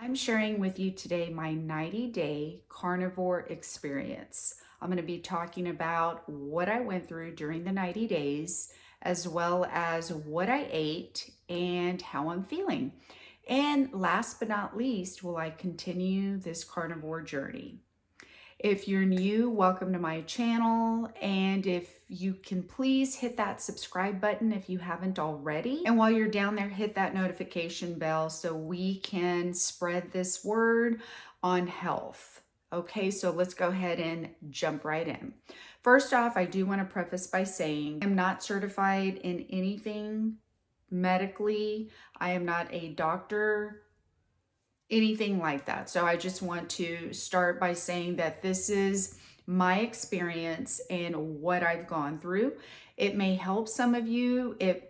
I'm sharing with you today my 90-day carnivore experience. I'm going to be talking about what I went through during the 90 days, as well as what I ate and how I'm feeling. And last but not least, will I continue this carnivore journey? If you're new, welcome to my channel. And if you can please hit that subscribe button if you haven't already. And while you're down there, hit that notification bell so we can spread this word on health. Okay, so let's go ahead and jump right in. First off, I do want to preface by saying I'm not certified in anything medically. I am not a doctor, anything like that. So I just want to start by saying that this is my experience and what I've gone through. It may help some of you if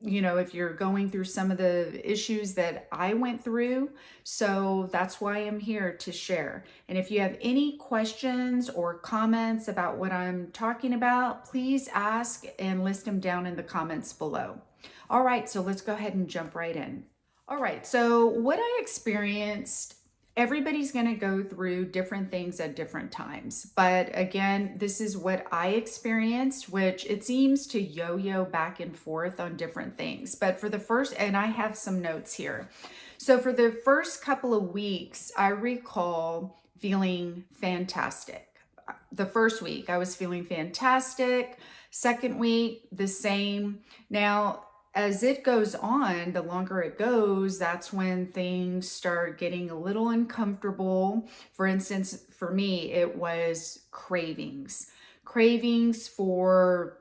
you're going through some of the issues that I went through. So that's why I'm here to share. And if you have any questions or comments about what I'm talking about, please ask and list them down in the comments below. All right, so let's go ahead and jump right in. All right, so what I experienced, everybody's going to go through different things at different times. But again, this is what I experienced, which it seems to yo-yo back and forth on different things. But for the first, and I have some notes here. So for the first couple of weeks, I recall feeling fantastic. The first week, I was feeling fantastic. Second week, the same. Now, as it goes on, the longer it goes, that's when things start getting a little uncomfortable. For instance, for me, it was cravings. Cravings for,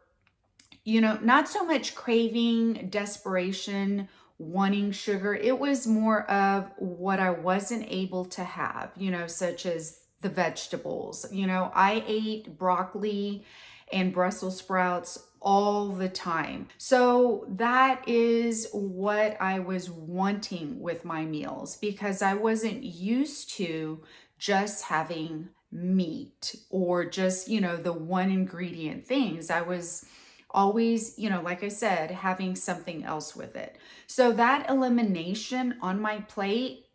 not so much craving, desperation, wanting sugar. It was more of what I wasn't able to have, such as the vegetables. I ate broccoli and Brussels sprouts all the time. So that is what I was wanting with my meals, because I wasn't used to just having meat or just, the one ingredient things. I was always, like I said, having something else with it. So that elimination on my plate,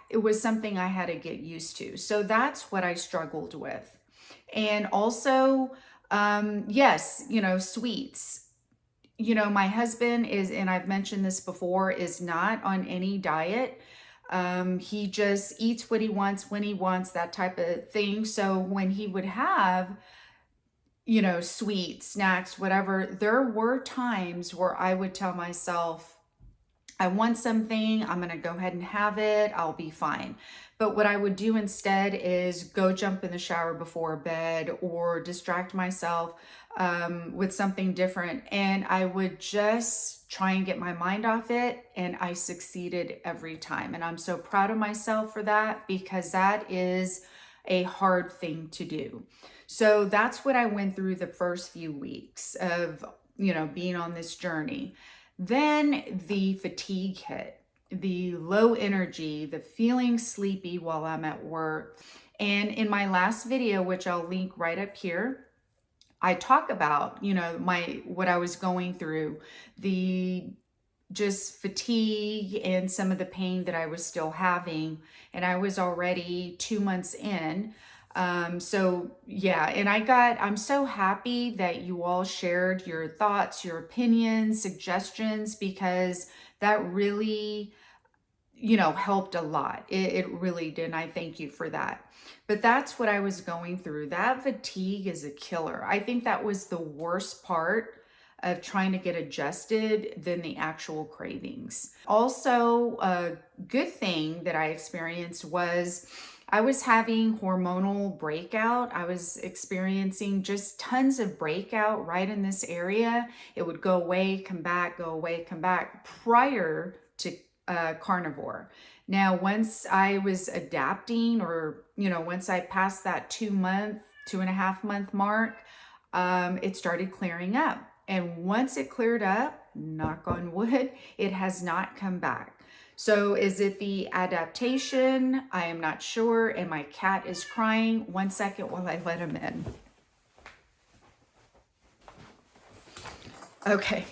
it was something I had to get used to. So that's what I struggled with. And also, yes, sweets. My husband is, and I've mentioned this before, is not on any diet. He just eats what he wants when he wants, that type of thing. So when he would have, sweets, snacks, whatever, there were times where I would tell myself, I want something, I'm going to go ahead and have it, I'll be fine. But what I would do instead is go jump in the shower before bed or distract myself with something different. And I would just try and get my mind off it. And I succeeded every time. And I'm so proud of myself for that, because that is a hard thing to do. So that's what I went through the first few weeks of, being on this journey. Then the fatigue hit, the low energy, the feeling sleepy while I'm at work. And in my last video, which I'll link right up here, I talk about, what I was going through, the just fatigue and some of the pain that I was still having. And I was already 2 months in. So yeah, and I'm so happy that you all shared your thoughts, your opinions, suggestions, because that really, helped a lot. It really did. And I thank you for that. But that's what I was going through. That fatigue is a killer. I think that was the worst part of trying to get adjusted than the actual cravings. Also, a good thing that I experienced was I was having hormonal breakout. I was experiencing just tons of breakout right in this area. It would go away, come back, go away, come back prior to carnivore. Now, once I was adapting, or, once I passed that 2.5 month mark, it started clearing up. And once it cleared up, knock on wood, it has not come back. So is it the adaptation? I am not sure. And my cat is crying. 1 second while I let him in. Okay.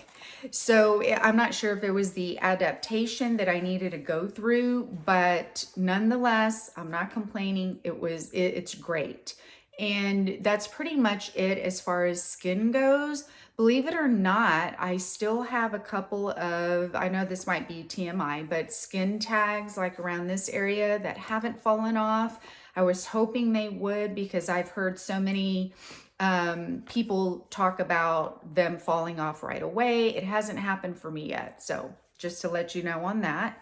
So I'm not sure if it was the adaptation that I needed to go through, but nonetheless, I'm not complaining. It's great. And that's pretty much it as far as skin goes. Believe it or not, I still have a couple of, I know this might be TMI, but skin tags like around this area that haven't fallen off. I was hoping they would because I've heard so many people talk about them falling off right away. It hasn't happened for me yet. So just to let you know on that.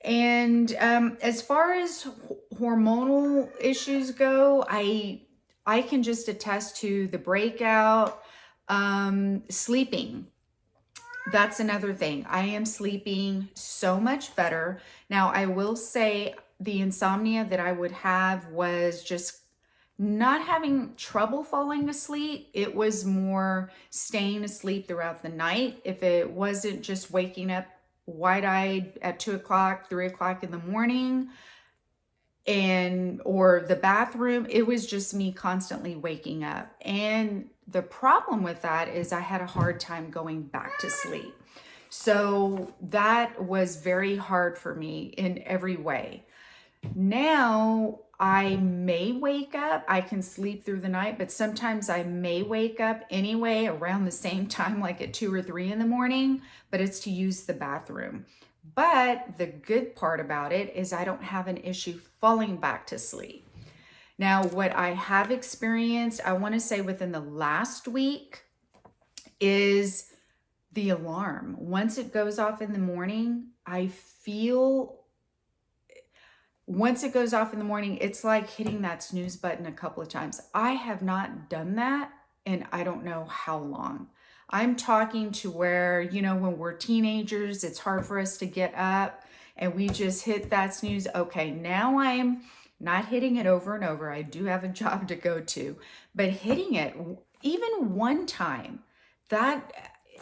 And as far as hormonal issues go, I can just attest to the breakout. Sleeping. That's another thing. I am sleeping so much better. Now, I will say the insomnia that I would have was just not having trouble falling asleep. It was more staying asleep throughout the night. If it wasn't just waking up wide-eyed at 2 o'clock, 3 o'clock in the morning, or the bathroom, it was just me constantly waking up. And the problem with that is I had a hard time going back to sleep. So that was very hard for me in every way. Now I may wake up, I can sleep through the night, but sometimes I may wake up anyway around the same time, like at 2 or 3 in the morning, but it's to use the bathroom. But the good part about it is I don't have an issue falling back to sleep. Now, what I have experienced, I want to say within the last week, is the alarm. Once it goes off in the morning, once it goes off in the morning, it's like hitting that snooze button a couple of times. I have not done that in I don't know how long. I'm talking to where, when we're teenagers, it's hard for us to get up and we just hit that snooze. Okay, now I'm not hitting it over and over. I do have a job to go to, but hitting it even one time,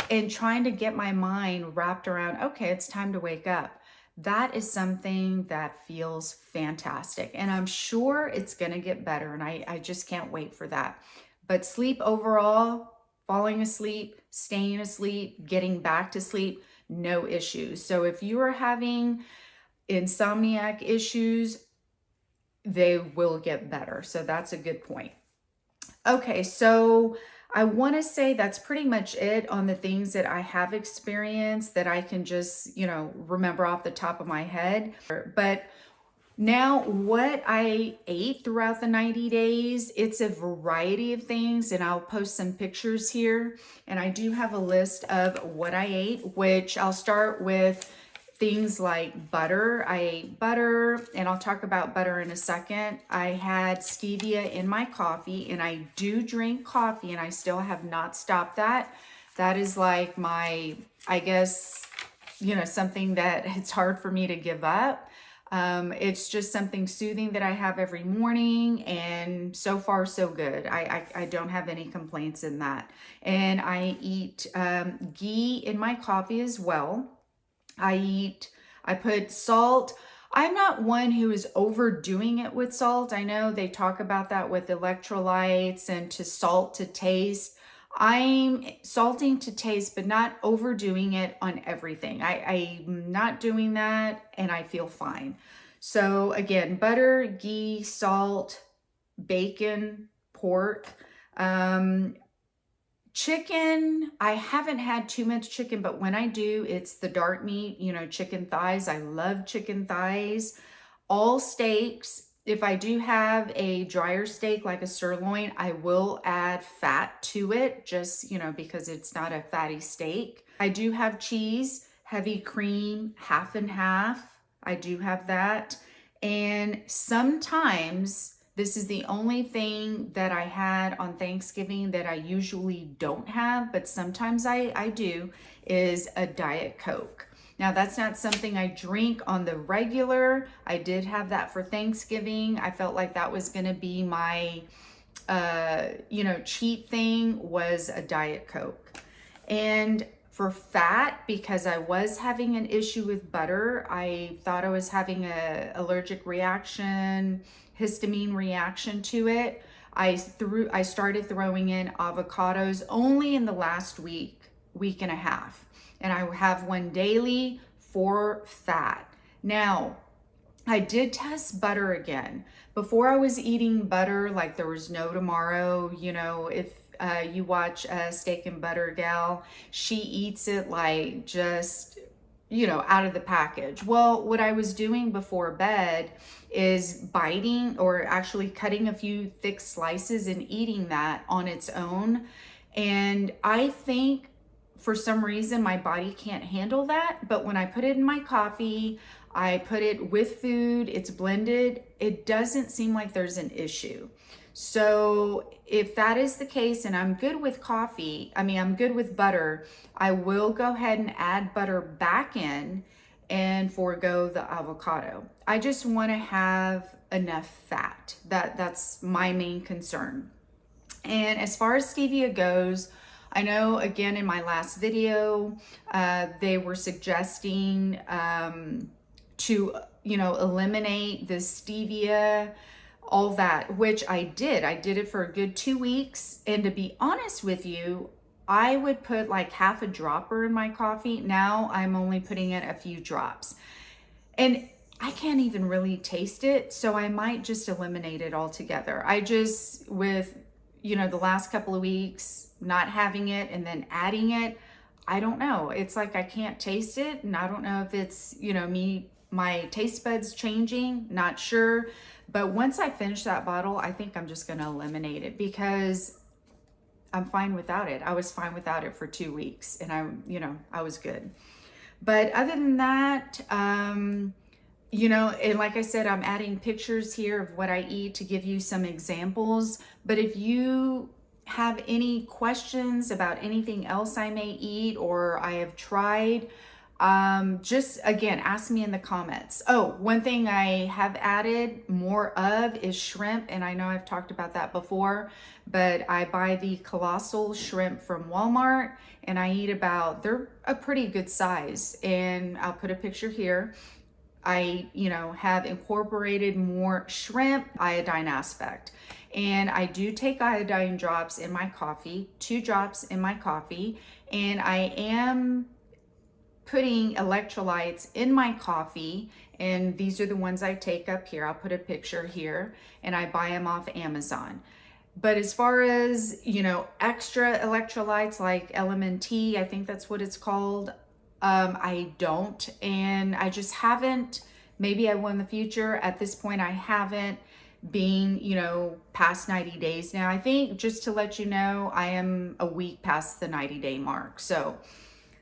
and trying to get my mind wrapped around, okay, it's time to wake up. That is something that feels fantastic. And I'm sure it's going to get better. And I just can't wait for that. But sleep overall, falling asleep, staying asleep, getting back to sleep, no issues. So if you are having insomniac issues, they will get better. So that's a good point. Okay, so I want to say that's pretty much it on the things that I have experienced that I can just, remember off the top of my head. But now what I ate throughout the 90 days, it's a variety of things, and I'll post some pictures here. And I do have a list of what I ate, which I'll start with things like butter. I ate butter, and I'll talk about butter in a second. I had stevia in my coffee, and I do drink coffee, and I still have not stopped that. That is like my, I guess, something that it's hard for me to give up. It's just something soothing that I have every morning, and so far so good. I don't have any complaints in that. And I eat ghee in my coffee as well. I put salt. I'm not one who is overdoing it with salt. I know they talk about that with electrolytes and to salt to taste. I'm salting to taste, but not overdoing it on everything. I'm not doing that, and I feel fine. So again, butter, ghee, salt, bacon, pork, chicken. I haven't had too much chicken, but when I do, it's the dark meat, chicken thighs. I love chicken thighs. All steaks. If I do have a drier steak like a sirloin, I will add fat to it just, because it's not a fatty steak. I do have cheese, heavy cream, half and half. I do have that. And sometimes, this is the only thing that I had on Thanksgiving that I usually don't have, but sometimes I do, is a Diet Coke. Now, that's not something I drink on the regular. I did have that for Thanksgiving. I felt like that was going to be my, cheat thing, was a Diet Coke. And for fat, because I was having an issue with butter, I thought I was having an allergic reaction, histamine reaction to it. I started throwing in avocados only in the last week and a half. and I have one daily for fat. Now, I did test butter again. Before I was eating butter like there was no tomorrow. You know, if you watch Steak and Butter Gal, she eats it like just, you know, out of the package. Well, what I was doing before bed is biting or actually cutting a few thick slices and eating that on its own. And I think for some reason my body can't handle that. But when I put it in my coffee, I put it with food, it's blended, it doesn't seem like there's an issue. So if that is the case and I'm good with coffee, I'm good with butter, I will go ahead and add butter back in and forego the avocado. I just want to have enough fat. That's my main concern. And as far as stevia goes, I know again in my last video, they were suggesting to, you know, eliminate the stevia, all that, which I did. I did it for a good 2 weeks. And to be honest with you, I would put like half a dropper in my coffee. Now I'm only putting in a few drops. And I can't even really taste it. So I might just eliminate it altogether. I just, with, you know, the last couple of weeks, not having it and then adding it, I don't know. It's like I can't taste it. And I don't know if it's, you know, my taste buds changing, not sure. But once I finish that bottle, I think I'm just going to eliminate it because I'm fine without it. I was fine without it for 2 weeks and I was good. But other than that, you know, and like I said, I'm adding pictures here of what I eat to give you some examples. But if you have any questions about anything else I may eat or I have tried, just again, ask me in the comments. Oh, one thing I have added more of is shrimp. And I know I've talked about that before, but I buy the colossal shrimp from Walmart and I eat they're a pretty good size. And I'll put a picture here. I, you know, have incorporated more shrimp iodine aspect. And I do take iodine drops in my coffee, 2 drops in my coffee. And I am putting electrolytes in my coffee. And these are the ones I take up here. I'll put a picture here and I buy them off Amazon. But as far as, you know, extra electrolytes like LMNT, I think that's what it's called. I don't, and I just haven't. Maybe I will in the future. At this point, I haven't, being, you know, past 90 days now. I think just to let you know, I am a week past the 90-day mark. So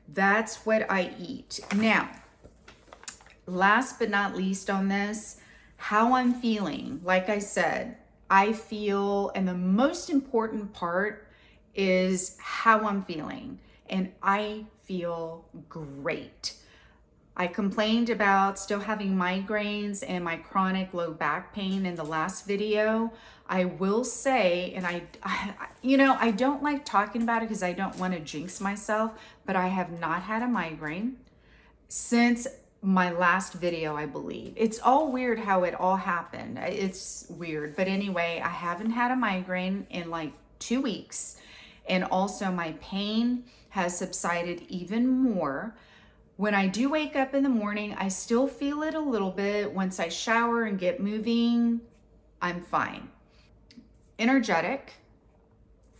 that's what I eat. Now, last but not least on this, how I'm feeling. Like I said, I feel, and the most important part is how I'm feeling. And I feel great. I complained about still having migraines and my chronic low back pain in the last video. I will say, and you know, I don't like talking about it because I don't want to jinx myself, but I have not had a migraine since my last video, I believe. It's all weird how it all happened. It's weird. But anyway, I haven't had a migraine in like 2 weeks. And also my pain has subsided even more. When I do wake up in the morning, I still feel it a little bit. Once I shower and get moving, I'm fine. Energetic,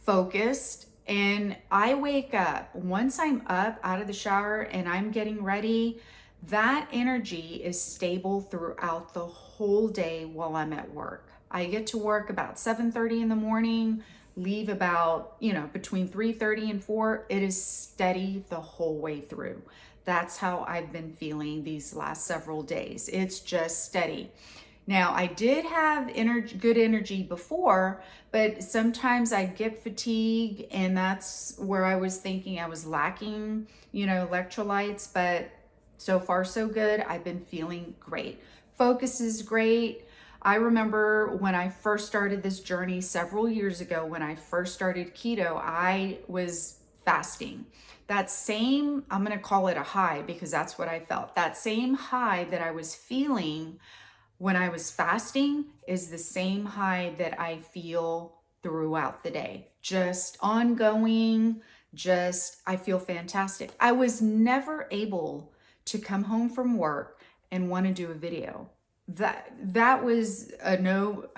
focused, and I wake up. Once I'm up out of the shower and I'm getting ready, that energy is stable throughout the whole day while I'm at work. I get to work about 7:30 in the morning, leave about, you know, between 3:30 and 4. It is steady the whole way through. That's how I've been feeling these last several days. It's just steady. Now, I did have good energy before, but sometimes I'd get fatigue, and that's where I was thinking I was lacking, you know, electrolytes, but so far so good. I've been feeling great. Focus is great. I remember when I first started this journey several years ago, when I first started keto, I was fasting. That same, I'm going to call it a high because that's what I felt. That same high that I was feeling when I was fasting is the same high that I feel throughout the day. Just ongoing, I feel fantastic. I was never able to come home from work and want to do a video. That was a no,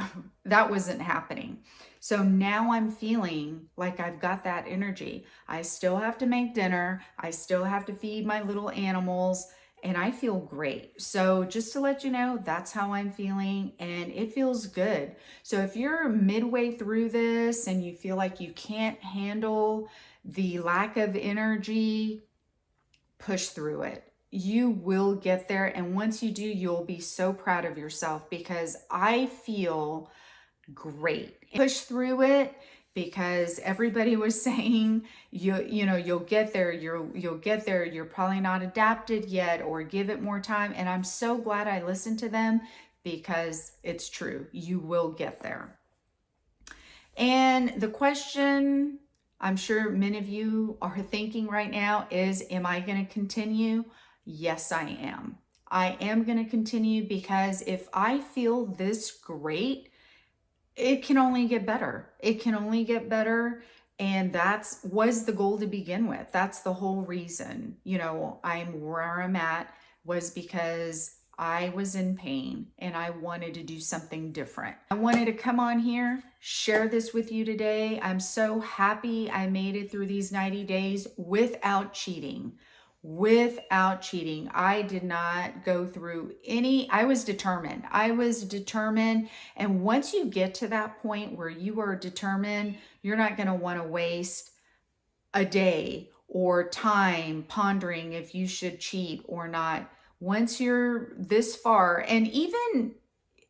that wasn't happening. So now I'm feeling like I've got that energy. I still have to make dinner. I still have to feed my little animals, and I feel great. So just to let you know, that's how I'm feeling, and it feels good. So if you're midway through this and you feel like you can't handle the lack of energy, push through it. You will get there. And once you do, you'll be so proud of yourself, because I feel great. Push through it, because everybody was saying you know you'll get there, you'll get there, you're probably not adapted yet, or give it more time. And I'm so glad I listened to them, because it's true. You will get there. And the question I'm sure many of you are thinking right now is, am I going to continue? Yes, I am. I am going to continue, because if I feel this great, it can only get better. It can only get better. And was the goal to begin with. That's the whole reason, I'm where I'm at, was because I was in pain and I wanted to do something different. I wanted to come on here, share this with you today. I'm so happy I made it through these 90 days without cheating. I did not go through I was determined. And once you get to that point where you are determined, you're not going to want to waste a day or time pondering if you should cheat or not. Once you're this far, and even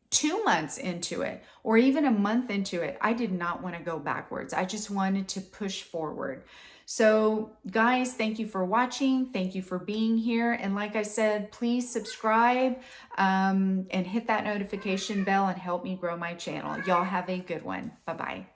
2 months into it, or even a month into it, I did not want to go backwards. I just wanted to push forward. So guys, thank you for watching. Thank you for being here. And like I said, please subscribe and hit that notification bell and help me grow my channel. Y'all have a good one. Bye-bye.